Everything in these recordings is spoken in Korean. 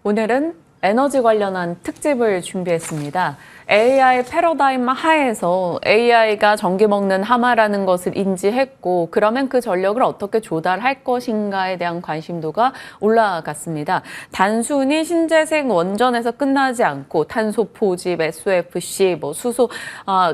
오늘은 에너지 관련한 특집을 준비했습니다. AI 패러다임 하에서 AI가 전기 먹는 하마라는 것을 인지했고 그러면 그 전력을 어떻게 조달할 것인가에 대한 관심도가 올라갔습니다. 단순히 신재생 원전에서 끝나지 않고 탄소 포집, SOFC, 수소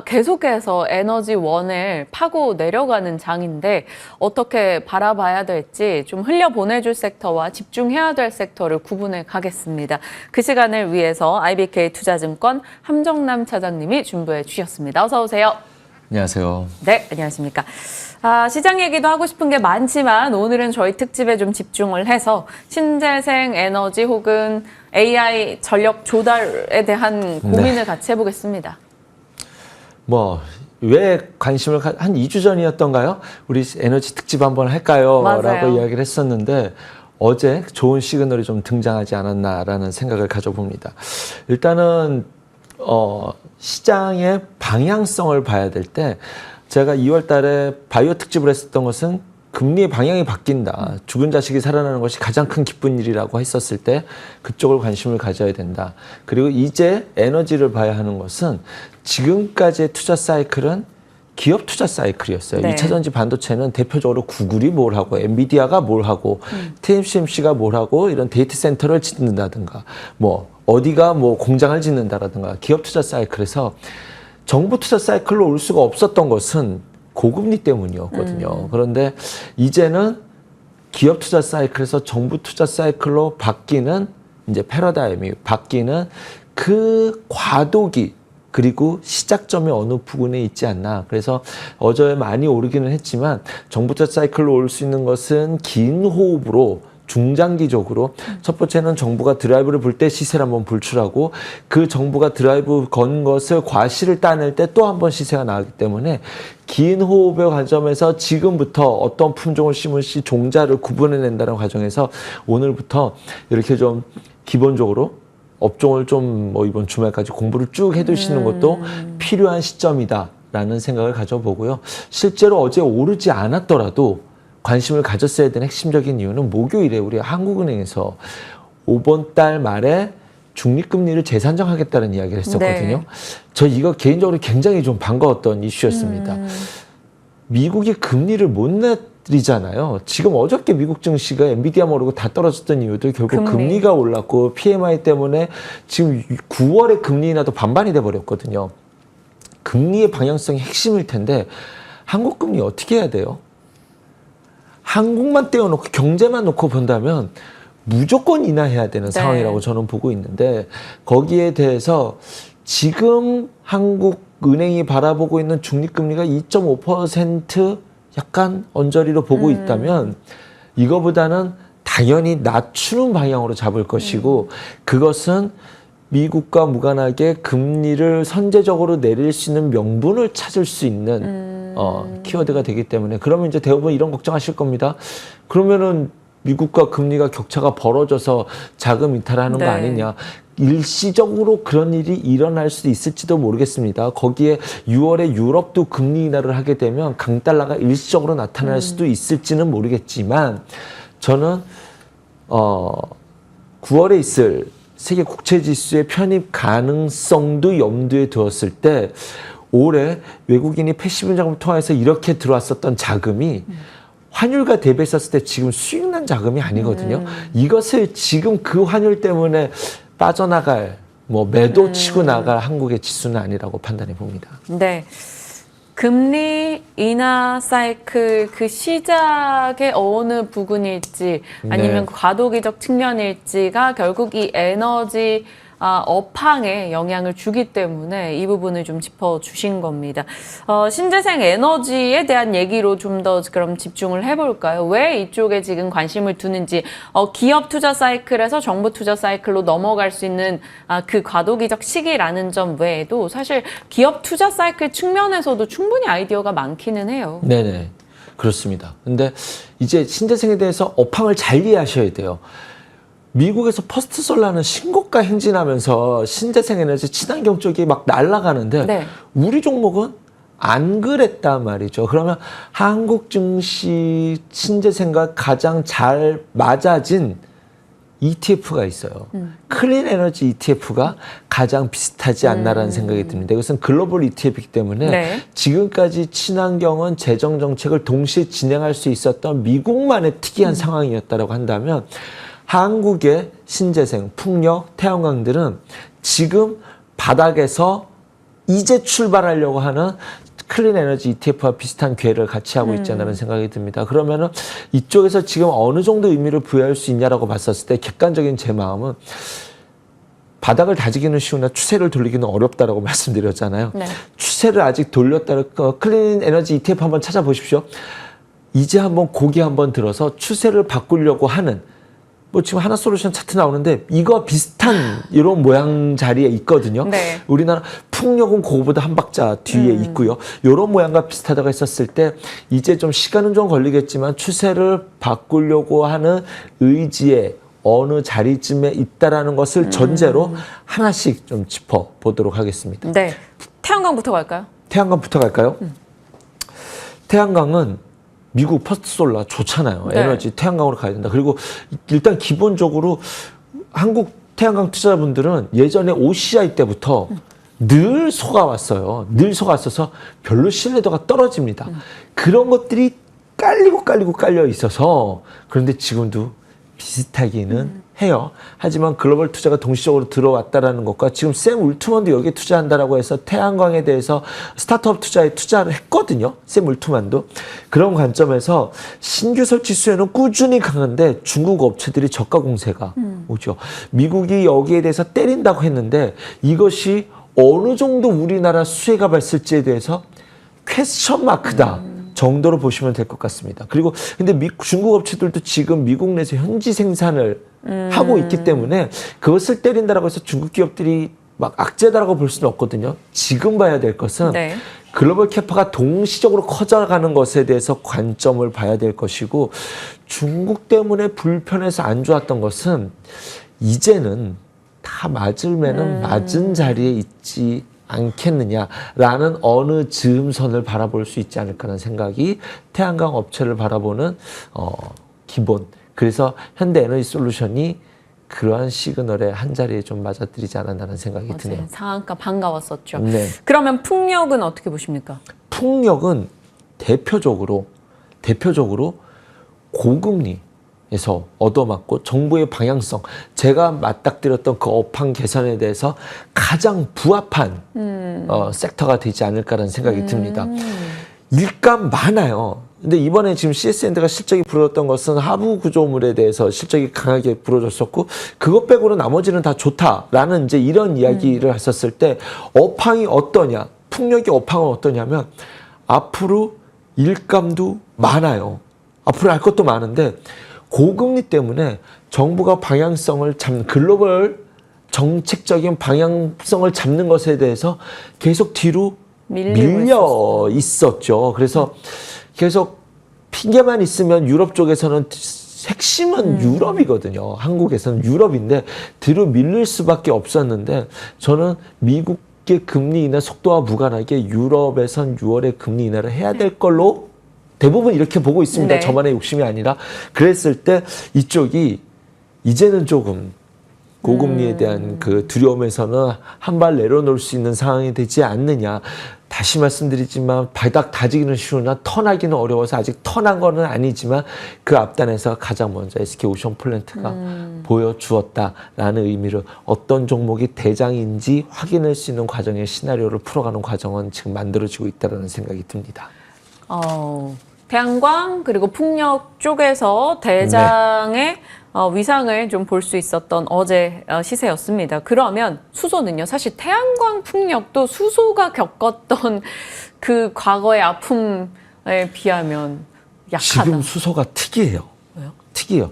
계속해서 에너지원을 파고 내려가는 장인데 어떻게 바라봐야 될지 좀 흘려보내줄 섹터와 집중해야 될 섹터를 구분해 가겠습니다. 그 시간을 위해서 IBK 투자증권 함정남 차장님이 준비해 주셨습니다. 어서 오세요. 안녕하세요. 네, 안녕하십니까. 시장 얘기도 하고 싶은 게 많지만 오늘은 저희 특집에 좀 집중을 해서 신재생 에너지 혹은 AI 전력 조달에 대한 고민을 같이 해보겠습니다. 왜 관심을 한 2주 전이었던가요? 우리 에너지 특집 한번 할까요? 맞아요. 라고 이야기를 했었는데 어제 좋은 시그널이 좀 등장하지 않았나라는 생각을 가져봅니다. 일단은 시장의 방향성을 봐야 될 때 제가 2월 달에 바이오 특집을 했었던 것은 금리의 방향이 바뀐다. 죽은 자식이 살아나는 것이 가장 큰 기쁜 일이라고 했었을 때 그쪽을 관심을 가져야 된다. 그리고 이제 에너지를 봐야 하는 것은 지금까지의 투자 사이클은 기업 투자 사이클이었어요. 네. 2차전지 반도체는 대표적으로 구글이 뭘 하고 엔비디아가 뭘 하고 TSMC가 뭘 하고 이런 데이터 센터를 짓는다든가 어디가 공장을 짓는다라든가 기업 투자 사이클에서 정부 투자 사이클로 올 수가 없었던 것은 고금리 때문이었거든요. 그런데 이제는 기업 투자 사이클에서 정부 투자 사이클로 바뀌는 이제 패러다임이 바뀌는 그 과도기 그리고 시작점이 어느 부분에 있지 않나. 그래서 어제 많이 오르기는 했지만 정부 투자 사이클로 올 수 있는 것은 긴 호흡으로 중장기적으로 첫 번째는 정부가 드라이브를 불 때 시세를 한번 불출하고 그 정부가 드라이브 건 것을 과실을 따낼 때 또 한 번 시세가 나가기 때문에 긴 호흡의 관점에서 지금부터 어떤 품종을 심을지 종자를 구분해낸다는 과정에서 오늘부터 이렇게 좀 기본적으로 업종을 좀 이번 주말까지 공부를 쭉 해두시는 것도 필요한 시점이다라는 생각을 가져보고요. 실제로 어제 오르지 않았더라도 관심을 가졌어야 되는 핵심적인 이유는 목요일에 우리 한국은행에서 이번 달 말에 중립금리를 재산정하겠다는 이야기를 했었거든요. 네. 저 이거 개인적으로 굉장히 좀 반가웠던 이슈였습니다. 미국이 금리를 못 내리잖아요. 지금 어저께 미국 증시가 엔비디아 모르고 다 떨어졌던 이유도 결국 금리가 올랐고 PMI 때문에 지금 9월에 금리 인하도 반반이 돼버렸거든요. 금리의 방향성이 핵심일 텐데 한국 금리 어떻게 해야 돼요? 한국만 떼어놓고 경제만 놓고 본다면 무조건 인하해야 되는 상황이라고 저는 보고 있는데 거기에 대해서 지금 한국은행이 바라보고 있는 중립금리가 2.5% 약간 언저리로 보고 있다면 이거보다는 당연히 낮추는 방향으로 잡을 것이고 그것은 미국과 무관하게 금리를 선제적으로 내릴 수 있는 명분을 찾을 수 있는 키워드가 되기 때문에 그러면 이제 대부분 이런 걱정하실 겁니다. 그러면은 미국과 금리가 격차가 벌어져서 자금 이탈하는 거 아니냐. 일시적으로 그런 일이 일어날 수도 있을지도 모르겠습니다. 거기에 6월에 유럽도 금리 인하를 하게 되면 강달러가 일시적으로 나타날 수도 있을지는 모르겠지만 저는 9월에 있을 세계 국채지수의 편입 가능성도 염두에 두었을 때 올해 외국인이 패시브 자금을 통해서 이렇게 들어왔었던 자금이 환율과 대비했었을 때 지금 수익난 자금이 아니거든요. 이것을 지금 그 환율 때문에 빠져나갈 매도 치고 나갈 한국의 지수는 아니라고 판단해 봅니다. 네. 금리 인하 사이클 그 시작의 어느 부분일지 아니면 과도기적 측면일지가 결국 이 에너지 업황에 영향을 주기 때문에 이 부분을 좀 짚어주신 겁니다. 신재생 에너지에 대한 얘기로 좀 더 그럼 집중을 해볼까요? 왜 이쪽에 지금 관심을 두는지 기업 투자 사이클에서 정부 투자 사이클로 넘어갈 수 있는 그 과도기적 시기라는 점 외에도 사실 기업 투자 사이클 측면에서도 충분히 아이디어가 많기는 해요. 네네, 그렇습니다. 근데 이제 신재생에 대해서 업황을 잘 이해하셔야 돼요. 미국에서 퍼스트 솔라는 신고가 행진하면서 신재생 에너지 친환경 쪽이 막 날아가는데 우리 종목은 안 그랬단 말이죠. 그러면 한국 증시 신재생과 가장 잘 맞아진 ETF가 있어요. 클린 에너지 ETF가 가장 비슷하지 않나라는 생각이 듭니다. 이것은 글로벌 ETF이기 때문에 네. 지금까지 친환경은 재정 정책을 동시에 진행할 수 있었던 미국만의 특이한 상황이었다고 한다면 한국의 신재생, 풍력, 태양광들은 지금 바닥에서 이제 출발하려고 하는 클린 에너지 ETF와 비슷한 기회를 같이 하고 있지 않나라는 생각이 듭니다. 그러면은 이쪽에서 지금 어느 정도 의미를 부여할 수 있냐라고 봤었을 때 객관적인 제 마음은 바닥을 다지기는 쉬우나 추세를 돌리기는 어렵다라고 말씀드렸잖아요. 네. 추세를 아직 돌렸다는 클린 에너지 ETF 한번 찾아보십시오. 이제 한번 고개 한번 들어서 추세를 바꾸려고 하는 뭐 지금 하나솔루션 차트 나오는데 이거 비슷한 이런 모양 자리에 있거든요. 네. 우리나라 풍력은 그거보다 한 박자 뒤에 있고요. 이런 모양과 비슷하다고 했었을 때 이제 좀 시간은 좀 걸리겠지만 추세를 바꾸려고 하는 의지에 어느 자리쯤에 있다라는 것을 전제로 하나씩 좀 짚어보도록 하겠습니다. 네. 태양광부터 갈까요? 태양광부터 갈까요? 태양광은 미국 퍼스트솔라 좋잖아요. 네. 에너지 태양광으로 가야 된다. 그리고 일단 기본적으로 한국 태양광 투자자분들은 예전에 OCI 때부터 늘 속아왔어요. 늘 속았어서 별로 신뢰도가 떨어집니다. 그런 것들이 깔리고 깔려 있어서 그런데 지금도 비슷하기는 해요. 하지만 글로벌 투자가 동시적으로 들어왔다라는 것과 지금 샘 울트만도 여기에 투자한다라고 해서 태양광에 대해서 스타트업 투자에 투자를 했거든요. 샘 울트만도. 그런 관점에서 신규 설치 수요는 꾸준히 강한데 중국 업체들이 저가 공세가 오죠. 미국이 여기에 대해서 때린다고 했는데 이것이 어느 정도 우리나라 수혜가 발생할지에 대해서 퀘스천 마크다. 정도로 보시면 될 것 같습니다. 그리고 근데 중국 업체들도 지금 미국 내에서 현지 생산을 하고 있기 때문에 그것을 때린다라고 해서 중국 기업들이 막 악재다라고 볼 수는 없거든요. 지금 봐야 될 것은 네. 글로벌 캐파가 동시적으로 커져가는 것에 대해서 관점을 봐야 될 것이고 중국 때문에 불편해서 안 좋았던 것은 이제는 다 맞으면은 맞은 자리에 있지 않겠느냐라는 어느 즈음선을 바라볼 수 있지 않을까라는 생각이 태양광 업체를 바라보는 기본. 그래서 현대에너지솔루션이 그러한 시그널에 한 자리에 좀 맞아들이지 않았나는 생각이 드네요. 상한가 반가웠었죠. 네. 그러면 풍력은 어떻게 보십니까? 풍력은 대표적으로 고금리에서 얻어맞고 정부의 방향성, 제가 맞닥뜨렸던 그 업황 개선에 대해서 가장 부합한 섹터가 되지 않을까라는 생각이 듭니다. 일감 많아요. 근데 이번에 지금 CSND가 실적이 불어졌던 것은 하부 구조물에 대해서 실적이 강하게 불어졌었고 그것 빼고는 나머지는 다 좋다라는 이제 이런 이야기를 했었을 때 업황이 어떠냐, 풍력의 업황은 어떠냐면 앞으로 일감도 많아요. 앞으로 할 것도 많은데 고금리 때문에 정부가 방향성을 잡는 글로벌 정책적인 방향성을 잡는 것에 대해서 계속 뒤로 밀려 있었죠. 그래서 계속 핑계만 있으면 유럽 쪽에서는 핵심은 유럽이거든요. 한국에서는 유럽인데 뒤로 밀릴 수밖에 없었는데 저는 미국의 금리 인하 속도와 무관하게 유럽에선 6월에 금리 인하를 해야 될 걸로 대부분 이렇게 보고 있습니다. 네. 저만의 욕심이 아니라. 그랬을 때 이쪽이 이제는 조금 고금리에 대한 그 두려움에서는 한 발 내려놓을 수 있는 상황이 되지 않느냐. 다시 말씀드리지만 바닥 다지기는 쉬우나 턴하기는 어려워서 아직 턴한 거는 아니지만 그 앞단에서 가장 먼저 SK오션플랜트가 보여주었다라는 의미로 어떤 종목이 대장인지 확인할 수 있는 과정의 시나리오를 풀어가는 과정은 지금 만들어지고 있다는 생각이 듭니다. 태양광 그리고 풍력 쪽에서 대장의 위상을 좀 볼 수 있었던 어제 시세였습니다. 그러면 수소는요? 사실 태양광 풍력도 수소가 겪었던 그 과거의 아픔에 비하면 약하다. 지금 수소가 특이해요. 왜요? 특이해요.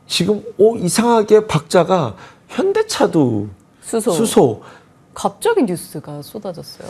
지금 이상하게 박자가 현대차도 수소. 갑자기 뉴스가 쏟아졌어요.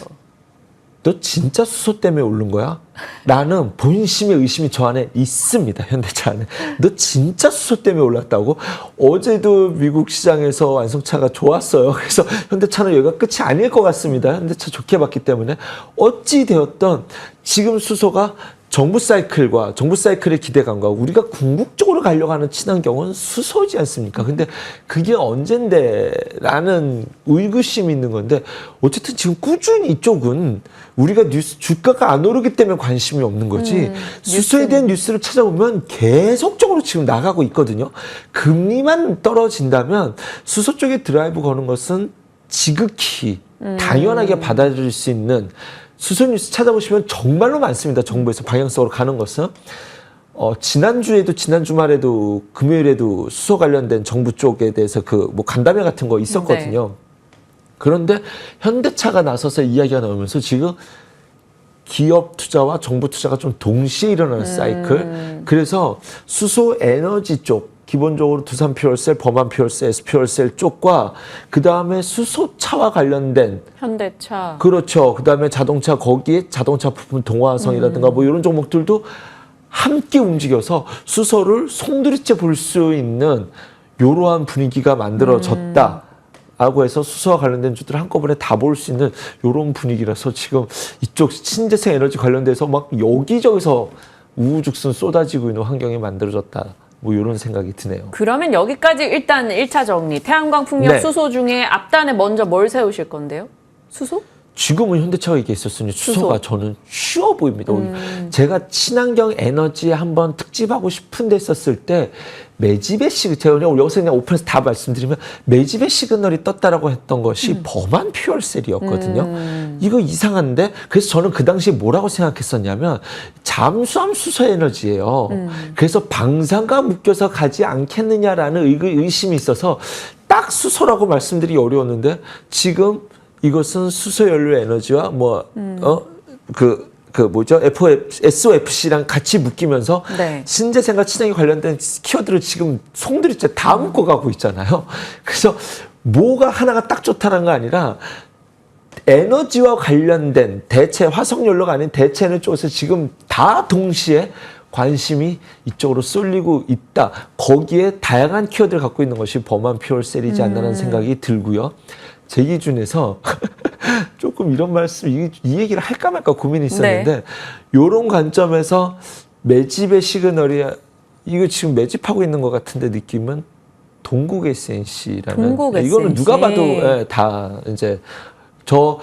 너 진짜 수소 때문에 오른 거야? 라는 본심의 의심이 저 안에 있습니다. 현대차 안에. 너 진짜 수소 때문에 올랐다고? 어제도 미국 시장에서 완성차가 좋았어요. 그래서 현대차는 여기가 끝이 아닐 것 같습니다. 현대차 좋게 봤기 때문에. 어찌 되었던 지금 수소가 정부 사이클의 기대감과 우리가 궁극적으로 가려고 하는 친환경은 수소지 않습니까? 근데 그게 언젠데라는 의구심이 있는 건데 어쨌든 지금 꾸준히 이쪽은 우리가 주가가 안 오르기 때문에 관심이 없는 거지 수소에 대한 뉴스를 찾아보면 계속적으로 지금 나가고 있거든요. 금리만 떨어진다면 수소 쪽에 드라이브 거는 것은 지극히 당연하게 받아들일 수 있는 수소 뉴스 찾아보시면 정말로 많습니다. 정부에서 방향성으로 가는 것은. 지난 주말에도 금요일에도 수소 관련된 정부 쪽에 대해서 뭐 간담회 같은 거 있었거든요. 네. 그런데 현대차가 나서서 이야기가 나오면서 지금 기업 투자와 정부 투자가 좀 동시에 일어나는 사이클. 그래서 수소 에너지 쪽, 기본적으로 두산 퓨얼셀, 범한 퓨얼셀, S 퓨얼셀 쪽과 그 다음에 수소차와 관련된 현대차, 그렇죠. 그 다음에 자동차 거기에 자동차 부품 동화성이라든가 뭐 이런 종목들도 함께 움직여서 수소를 송두리째 볼 수 있는 이러한 분위기가 만들어졌다. 라고 해서 수소와 관련된 주들을 한꺼번에 다 볼 수 있는 이런 분위기라서 지금 이쪽 신재생 에너지 관련돼서 막 여기저기서 우후죽순 쏟아지고 있는 환경이 만들어졌다. 뭐 이런 생각이 드네요. 그러면 여기까지 일단 1차 정리. 태양광, 풍력, 네. 수소 중에 앞단에 먼저 뭘 세우실 건데요? 수소? 지금은 현대차가 얘기했었으니 수소가 저는 쉬워 보입니다. 제가 친환경 에너지 한번 특집하고 싶은데 했었을 때 매집의 시그널, 제가 여기서 그냥 오픈해서 다 말씀드리면 매집의 시그널이 떴다라고 했던 것이 범한 퓨얼셀이었거든요. 이거 이상한데 그래서 저는 그 당시에 뭐라고 생각했었냐면 잠수함 수소 에너지예요. 그래서 방산과 묶여서 가지 않겠느냐라는 의심이 있어서 딱 수소라고 말씀드리기 어려웠는데 지금 이것은 수소 연료 에너지와 SOFC랑 같이 묶이면서 네. 신재생과 친환경 관련된 키워드를 지금 송두리째 다 묶어가고 있잖아요. 그래서 뭐가 하나가 딱 좋다는 거 아니라 에너지와 관련된 대체, 화석연료가 아닌 대체 에너지 쪽에서 지금 다 동시에 관심이 이쪽으로 쏠리고 있다. 거기에 다양한 키워드를 갖고 있는 것이 범한 퓨얼셀이지 않나라는 생각이 들고요. 제 기준에서 조금 이런 말씀, 이 얘기를 할까 말까 고민이 있었는데 이런 관점에서 매집의 시그널이 이거 지금 매집하고 있는 것 같은데 느낌은 동국 SNC라는 이거는 누가 봐도 다 이제 저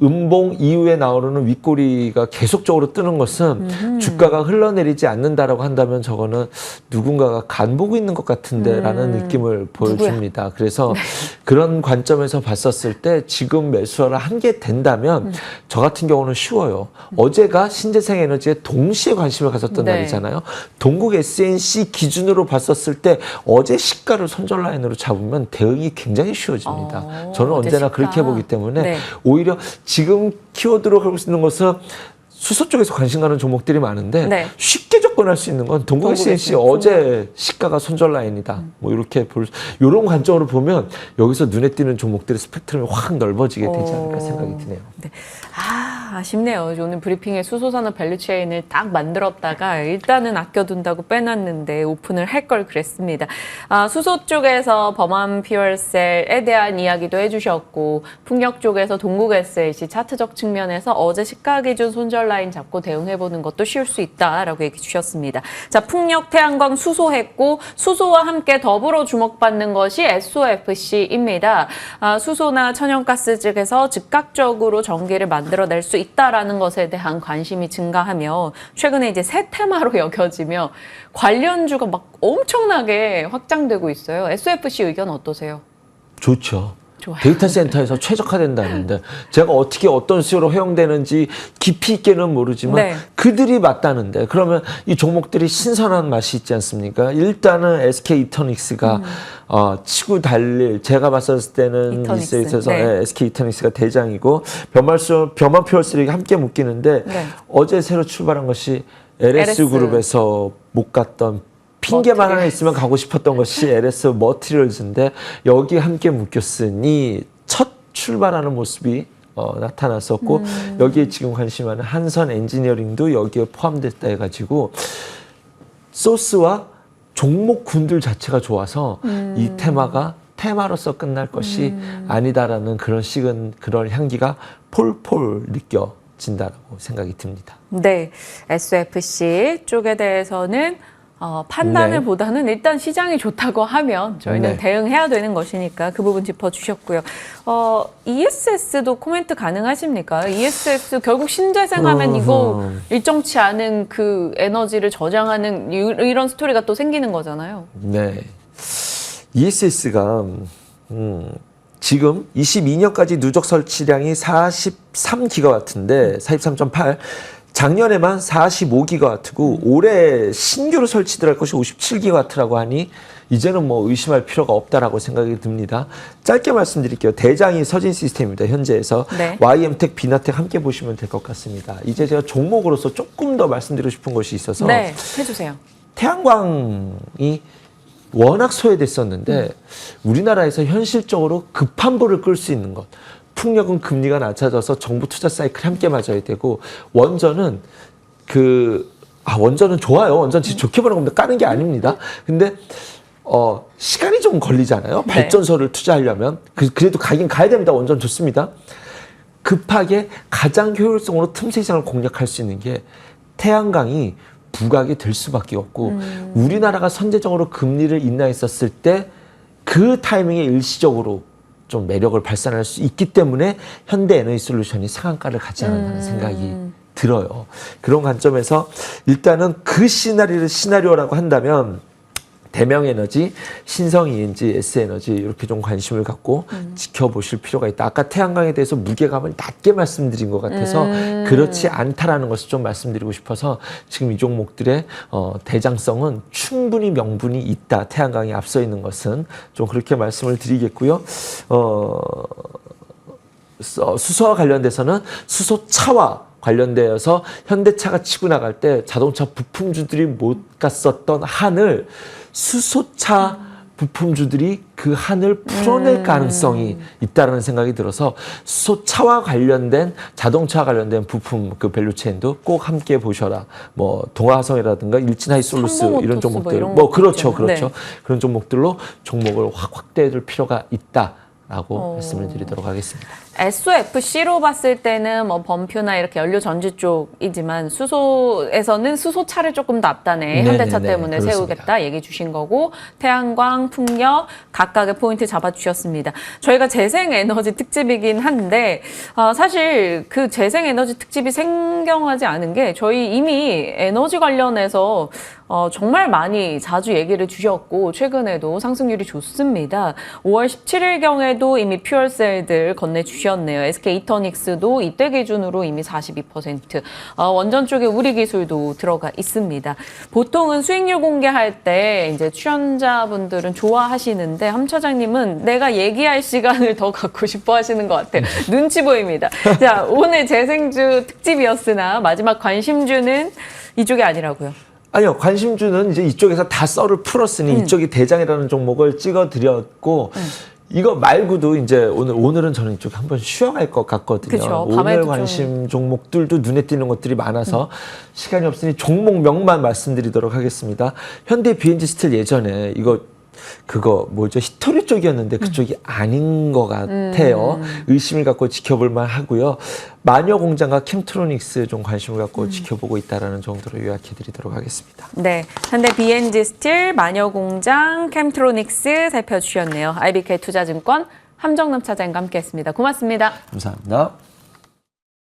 음봉 이후에 나오는 윗꼬리가 계속적으로 뜨는 것은 주가가 흘러내리지 않는다라고 한다면 저거는 누군가가 간 보고 있는 것 같은데 라는 느낌을 보여줍니다. 누구야? 그래서 그런 관점에서 봤었을 때 지금 매수를 한 게 된다면 저 같은 경우는 쉬워요. 어제가 신재생 에너지에 동시에 관심을 가졌던 날이잖아요. 동국 SNC 기준으로 봤었을 때 어제 시가를 손절 라인으로 잡으면 대응이 굉장히 쉬워집니다. 저는 언제나 그렇게 보기 때문에 오히려 지금 키워드로 하고 있는 것은 수소 쪽에서 관심 가는 종목들이 많은데 쉽게 접근할 수 있는 건 동국 SNC 어제 시가가 손절 라인이다. 뭐 이렇게 이런 관점으로 보면 여기서 눈에 띄는 종목들의 스펙트럼이 확 넓어지게 되지 않을까 생각이 드네요. 네. 아쉽네요. 오늘 브리핑에 수소산업 밸류체인을 딱 만들었다가 일단은 아껴둔다고 빼놨는데 오픈을 할 걸 그랬습니다. 수소 쪽에서 범한 퓨얼셀에 대한 이야기도 해주셨고 풍력 쪽에서 동국 SLC 차트적 측면에서 어제 시가 기준 손절 라인 잡고 대응해보는 것도 쉬울 수 있다라고 얘기 주셨습니다. 자, 풍력, 태양광, 수소 했고 수소와 함께 더불어 주목받는 것이 SOFC입니다. 수소나 천연가스 쪽에서 즉각적으로 전기를 만들어낼 수 있다라는 것에 대한 관심이 증가하며 최근에 이제 새 테마로 여겨지며 관련주가 막 엄청나게 확장되고 있어요. SOFC 의견 어떠세요? 좋죠. 좋아요. 데이터 센터에서 최적화된다는데 제가 어떻게 어떤 수요로 허용되는지 깊이 있게는 모르지만 그들이 맞다는데 그러면 이 종목들이 신선한 맛이 있지 않습니까? 일단은 SK 이터닉스가 치고 달릴 제가 봤었을 때는 이세에서 SK 이터닉스가 대장이고 변만 퓨얼셀이 함께 묶이는데 어제 새로 출발한 것이 LS 그룹에서 못 갔던 핑계만 하나 있으면 가고 싶었던 것이 LS 머티리얼즈인데 여기 함께 묶였으니 첫 출발하는 모습이 나타났었고 여기에 지금 관심 많은 한선 엔지니어링도 여기에 포함됐다 해가지고 소스와 종목군들 자체가 좋아서 이 테마가 테마로서 끝날 것이 아니다라는 그런 향기가 폴폴 진다라고 생각이 듭니다. 네, SFC 쪽에 대해서는 판단을 네. 보다는 일단 시장이 좋다고 하면 저희는 네. 대응해야 되는 것이니까 그 부분 짚어주셨고요. ESS도 코멘트 가능하십니까? ESS 결국 신재생하면 이거 일정치 않은 그 에너지를 저장하는 이런 스토리가 또 생기는 거잖아요. 네. ESS가 지금 22년까지 누적 설치량이 43기가와트인데 43.8. 작년에만 45기가와트고 올해 신규로 설치될 것이 57기가와트라고 하니 이제는 뭐 의심할 필요가 없다라고 생각이 듭니다. 짧게 말씀드릴게요. 대장이 서진 시스템입니다. 현재에서 네. YM텍, 비나텍 함께 보시면 될 것 같습니다. 이제 제가 종목으로서 조금 더 말씀드리고 싶은 것이 있어서 네, 해주세요. 태양광이 워낙 소외됐었는데 우리나라에서 현실적으로 급한 불을 끌 수 있는 것. 풍력은 금리가 낮아져서 정부 투자 사이클이 함께 맞아야 되고 원전은 원전은 좋아요. 원전 진짜 좋게 보는 겁니다. 까는 게 아닙니다. 근데 시간이 좀 걸리잖아요. 네. 발전소를 투자하려면 그래도 가긴 가야 됩니다. 원전 좋습니다. 급하게 가장 효율성으로 틈새 시장을 공략할 수 있는 게 태양광이 부각이 될 수밖에 없고 우리나라가 선제적으로 금리를 인하했었을 때 그 타이밍에 일시적으로 좀 매력을 발산할 수 있기 때문에 현대에너지솔루션이 상한가를 가지 않았나 생각이 들어요. 그런 관점에서 일단은 그 시나리오라고 한다면 대명에너지, 신성ENG, S에너지 이렇게 좀 관심을 갖고 지켜보실 필요가 있다. 아까 태양광에 대해서 무게감을 낮게 말씀드린 것 같아서 그렇지 않다라는 것을 좀 말씀드리고 싶어서 지금 이 종목들의 대장성은 충분히 명분이 있다. 태양광이 앞서 있는 것은 좀 그렇게 말씀을 드리겠고요. 수소와 관련돼서는 수소차와 관련되어서 현대차가 치고 나갈 때 자동차 부품주들이 못 갔었던 한을 수소차 부품주들이 그 한을 풀어낼 가능성이 있다는 생각이 들어서 수소차와 관련된 자동차와 관련된 부품 그 밸류체인도 꼭 함께 보셔라. 뭐 동아화성이라든가 일진하이솔루스 이런 종목들 그렇죠. 네. 그런 종목들로 종목을 확대해줄 필요가 있다라고 말씀을 드리도록 하겠습니다. SOFC로 봤을 때는 뭐 범퓨나 이렇게 연료 전지 쪽이지만 수소에서는 수소차를 조금 더 앞단에 현대차 때문에 그렇습니다. 세우겠다 얘기 주신 거고 태양광, 풍력 각각의 포인트 잡아주셨습니다. 저희가 재생에너지 특집이긴 한데 사실 그 재생에너지 특집이 생경하지 않은 게 저희 이미 에너지 관련해서 정말 많이 자주 얘기를 주셨고 최근에도 상승률이 좋습니다. 5월 17일경에도 이미 퓨얼셀들 건네주셨네요. SK 이터닉스도 이때 기준으로 이미 42%. 원전 쪽에 우리 기술도 들어가 있습니다. 보통은 수익률 공개할 때 이제 출연자분들은 좋아하시는데 함 차장님은 내가 얘기할 시간을 더 갖고 싶어 하시는 것 같아요. 눈치 보입니다. 자, 오늘 재생주 특집이었으나 마지막 관심주는 이쪽이 아니라고요. 아니요, 관심주는 이제 이쪽에서 다 썰을 풀었으니 이쪽이 대장이라는 종목을 찍어드렸고 이거 말고도 이제 오늘은 저는 이쪽에 한번 쉬어갈 것 같거든요. 그쵸, 오늘 관심 종목들도 눈에 띄는 것들이 많아서 시간이 없으니 종목명만 말씀드리도록 하겠습니다. 현대 BNG 스틸 예전에 그거 뭐죠? 히토리 쪽이었는데 그쪽이 아닌 것 같아요. 의심을 갖고 지켜볼 만 하고요. 마녀공장과 캠트로닉스 좀 관심을 갖고 지켜보고 있다라는 정도로 요약해드리도록 하겠습니다. 네, 현대 BNG 스틸, 마녀공장, 캠트로닉스 살펴주셨네요. IBK 투자증권 함정남 차장과 함께했습니다. 고맙습니다. 감사합니다.